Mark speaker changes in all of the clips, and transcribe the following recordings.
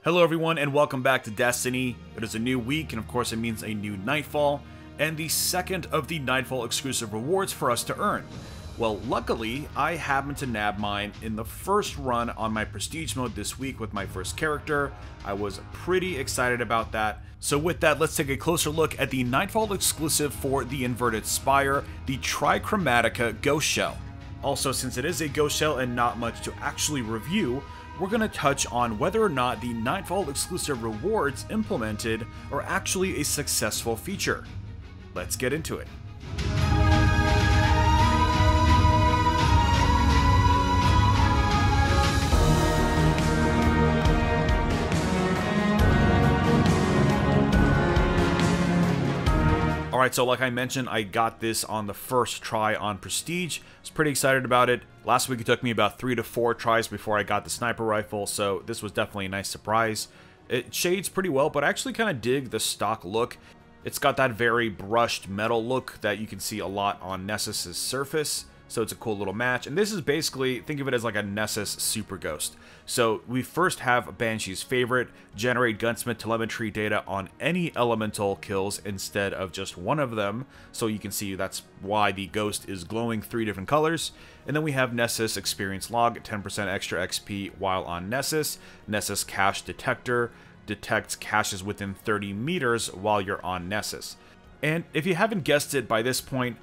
Speaker 1: Hello everyone and welcome back to Destiny. It is a new week and of course it means a new Nightfall, and the second of the Nightfall exclusive rewards for us to earn. Well, luckily, I happened to nab mine in the first run on my Prestige mode this week with my first character. I was pretty excited about that. So with that, let's take a closer look at the Nightfall exclusive for the Inverted Spire, the Trichromatica Ghost Shell. Also, since it is a Ghost Shell and not much to actually review, we're going to touch on whether or not the Nightfall exclusive rewards implemented are actually a successful feature. Let's get into it. Alright, so like I mentioned, I got this on the first try on Prestige. I was pretty excited about it. Last week it took me about 3 to 4 tries before I got the sniper rifle, so this was definitely a nice surprise. It shades pretty well, but I actually kind of dig the stock look. It's got that very brushed metal look that you can see a lot on Nessus's surface, so it's a cool little match. And this is basically, think of it as like a Nessus Super Ghost. So we first have Banshee's favorite, generate gunsmith telemetry data on any elemental kills instead of just one of them. So you can see that's why the ghost is glowing 3 different colors. And then we have Nessus experience log, 10% extra XP while on Nessus. Nessus cache detector detects caches within 30 meters while you're on Nessus. And if you haven't guessed it by this point,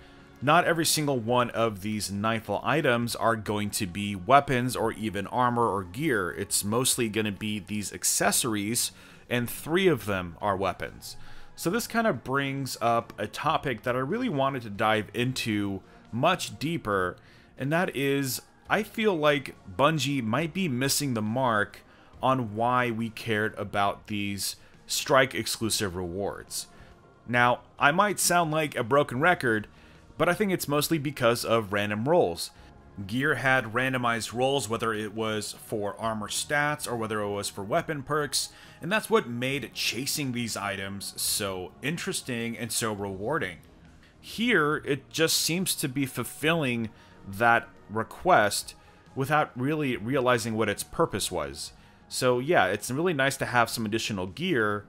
Speaker 1: not every single one of these Nightfall items are going to be weapons or even armor or gear. It's mostly going to be these accessories, and 3 of them are weapons. So this kind of brings up a topic that I really wanted to dive into much deeper, and that is, I feel like Bungie might be missing the mark on why we cared about these Strike exclusive rewards. Now, I might sound like a broken record, but I think it's mostly because of random rolls. Gear had randomized rolls, whether it was for armor stats or whether it was for weapon perks, and that's what made chasing these items so interesting and so rewarding. Here, it just seems to be fulfilling that request without really realizing what its purpose was. So yeah, it's really nice to have some additional gear,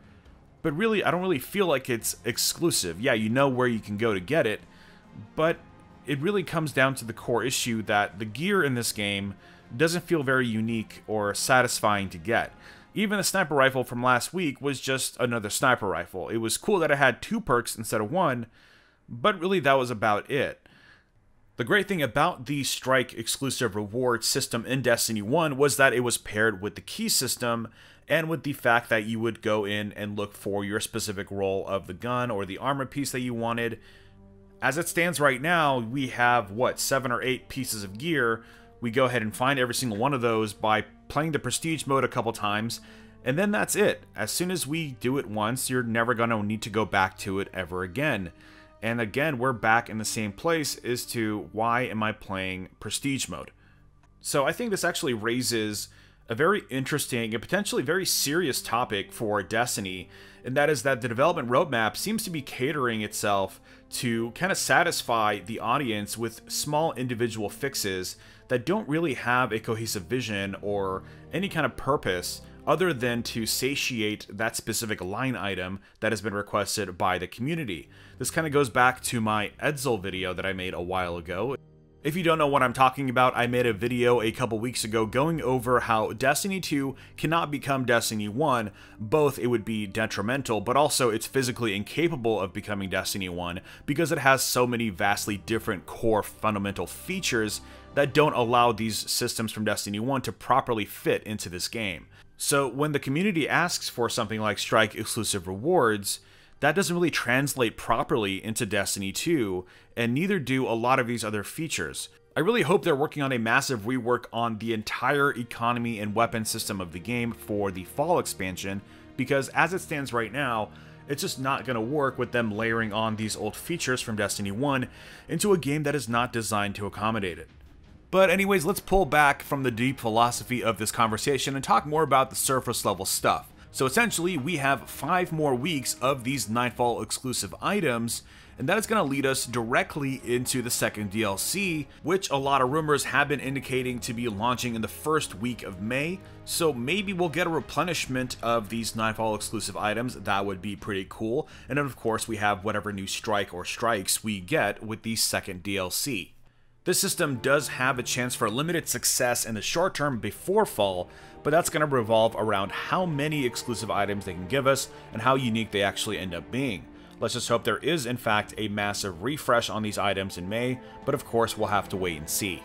Speaker 1: but really, I don't really feel like it's exclusive. Yeah, you know where you can go to get it, but it really comes down to the core issue that the gear in this game doesn't feel very unique or satisfying to get. Even the sniper rifle from last week was just another sniper rifle. It was cool that it had 2 perks instead of 1, but really that was about it. The great thing about the Strike exclusive reward system in Destiny 1 was that it was paired with the key system and with the fact that you would go in and look for your specific role of the gun or the armor piece that you wanted. As it stands right now, we have, 7 or 8 pieces of gear. We go ahead and find every single one of those by playing the Prestige mode a couple times, and then that's it. As soon as we do it once, you're never going to need to go back to it ever again. And again, we're back in the same place as to why am I playing Prestige mode. So I think this actually raises a very interesting and potentially very serious topic for Destiny, and that is that the development roadmap seems to be catering itself to kind of satisfy the audience with small individual fixes that don't really have a cohesive vision or any kind of purpose other than to satiate that specific line item that has been requested by the community. This kind of goes back to my Edsel video that I made a while ago. If you don't know what I'm talking about, I made a video a couple weeks ago going over how Destiny 2 cannot become Destiny 1. Both it would be detrimental, but also it's physically incapable of becoming Destiny 1 because it has so many vastly different core fundamental features that don't allow these systems from Destiny 1 to properly fit into this game. So when the community asks for something like Strike exclusive rewards, that doesn't really translate properly into Destiny 2, and neither do a lot of these other features. I really hope they're working on a massive rework on the entire economy and weapon system of the game for the Fall expansion, because as it stands right now, it's just not going to work with them layering on these old features from Destiny 1 into a game that is not designed to accommodate it. But anyways, let's pull back from the deep philosophy of this conversation and talk more about the surface level stuff. So essentially, we have 5 more weeks of these Nightfall exclusive items, and that is going to lead us directly into the second DLC, which a lot of rumors have been indicating to be launching in the first week of May. So maybe we'll get a replenishment of these Nightfall exclusive items. That would be pretty cool. And then of course we have whatever new strike or strikes we get with the second DLC. This system does have a chance for limited success in the short term before fall, but that's going to revolve around how many exclusive items they can give us and how unique they actually end up being. Let's just hope there is in fact a massive refresh on these items in May, but of course we'll have to wait and see.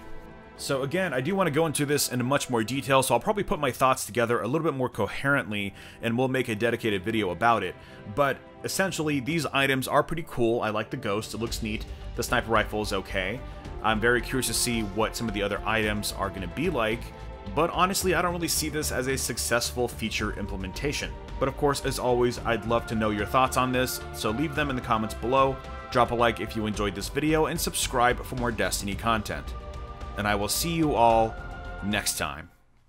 Speaker 1: So again, I do want to go into this in much more detail, so I'll probably put my thoughts together a little bit more coherently, and we'll make a dedicated video about it. But essentially, these items are pretty cool. I like the Ghost, it looks neat. The sniper rifle is okay. I'm very curious to see what some of the other items are going to be like, but honestly, I don't really see this as a successful feature implementation. But of course, as always, I'd love to know your thoughts on this, so leave them in the comments below, drop a like if you enjoyed this video, and subscribe for more Destiny content. And I will see you all next time.